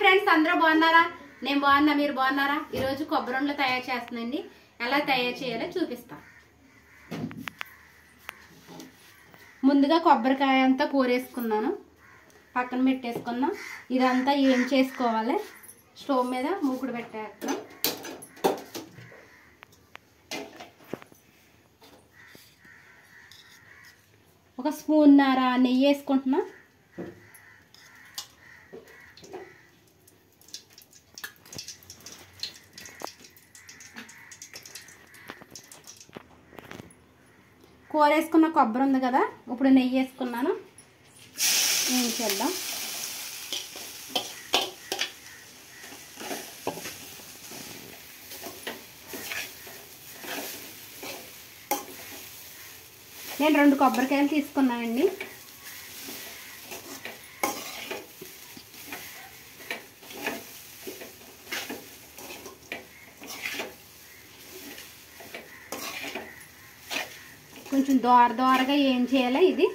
Friends, అందరూ బాగున్నారా? నేను బాగున్నా, మీరు బాగున్నారా? ఈరోజు కొబ్బరి ఉండలు తయారు చేస్తానండి. ఎలా తయారు చేయాలో చూపిస్తా. ముందుగా కొబ్బరికాయ అంతా కూరేసుకున్నాను, పక్కన పెట్టేసుకున్నాం. ఇదంతా ఏం చేసుకోవాలి, స్టవ్ మీద మూకుడు పెట్టేస్తాం. ఒక స్పూన్నర నెయ్యి వేసుకుంటున్నా. కూర వేసుకున్న కొబ్బరి ఉంది కదా, ఇప్పుడు నెయ్యి వేసుకున్నాను. ఏం చేద్దాం, నేను 2 కొబ్బరికాయలు తీసుకున్నానండి. కొంచెం దోరగా ఏం చేయాలి, ఇది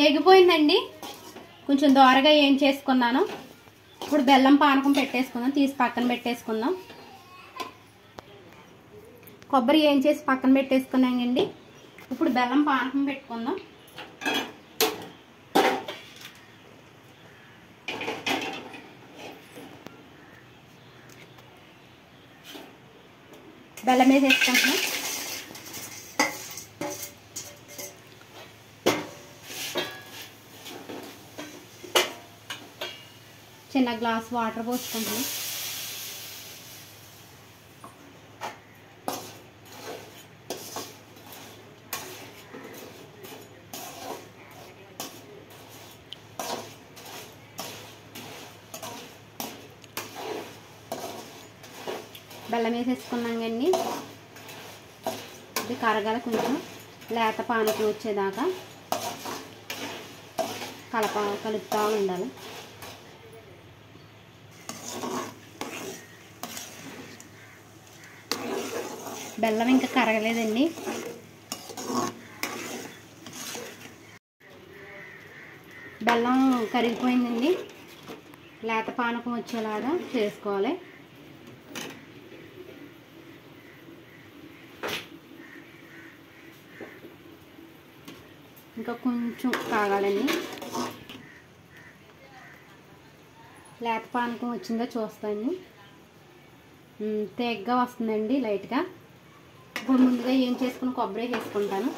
ఎగిపోయిందండి. కొంచెం దోరగా ఏం చేసుకున్నాను. ఇప్పుడు బెల్లం పానకం పెట్టేసుకుందాం, తీసి పక్కన పెట్టేసుకుందాం. కొబ్బరి ఏం చేసి పక్కన పెట్టేసుకున్నానండి. ఇప్పుడు బెల్లం పానకం పెట్టుకుందాం. బెల్లం వేసేసుకుంటున్నాం. చిన్న గ్లాస్ వాటర్ పోసుకుంటున్నాం. బెల్లం వేసేసుకున్నాం కండి. ఇది కరగాల, కొంచెం లేత పానకం వచ్చేదాకా కలుపుతూ ఉండాలి. బెల్లం ఇంకా కరగలేదండి. బెల్లం కరిగిపోయిందండి. లేత పానకం వచ్చేలాగా చేసుకోవాలి. ఇంకా కొంచెం కాగాలండి. లేత పానకం వచ్చిందో చూస్తాను. తేగ్గా వస్తుందండి లైట్గా. ఇప్పుడు ముందుగా ఏం చేసుకుని కొబ్బరి వేసుకుంటాను.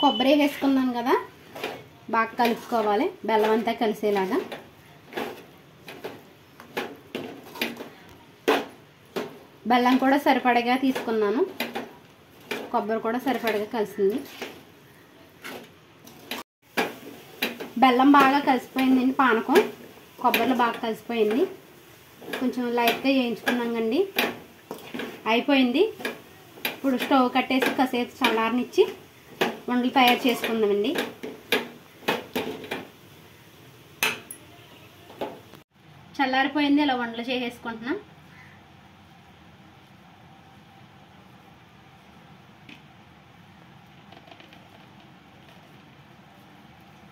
కొబ్బరి వేసుకున్నాను కదా, బాగా కలుపుకోవాలి బెల్లం అంతా కలిసేలాగా. బెల్లం కూడా సరిపడగా తీసుకున్నాను, కొబ్బరి కూడా సరిపడగా కలిసింది. బెల్లం బాగా కలిసిపోయిందండి, పానకం కొబ్బరిలో బాగా కలిసిపోయింది. కొంచెం లైట్గా వేయించుకున్నాం కండి, అయిపోయింది. ఇప్పుడు స్టవ్ కట్టేసి కాసేపు చల్లారనిచ్చి వంటలు తయారు చేసుకుందామండి. చల్లారిపోయింది, ఇలా వంటలు చేసేసుకుంటున్నాం.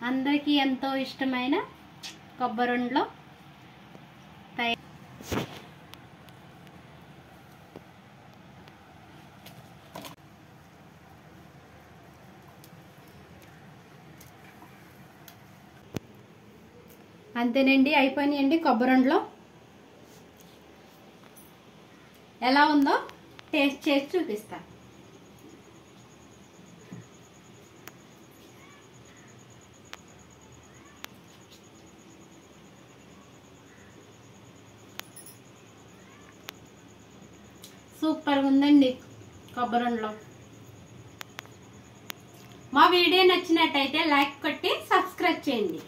అందరికీ ఎంతో ఇష్టమైన కొబ్బరి ఉండలు తయారు. అంతేనండి, అయిపోయినాయండి కొబ్బరి ఉండలు. ఎలా ఉందో టేస్ట్ చేసి చూపిస్తా. సూపర్గా ఉందండి కొబ్బరి ఉండలు. మా వీడియో నచ్చినట్టయితే లైక్ కొట్టి సబ్స్క్రైబ్ చేయండి.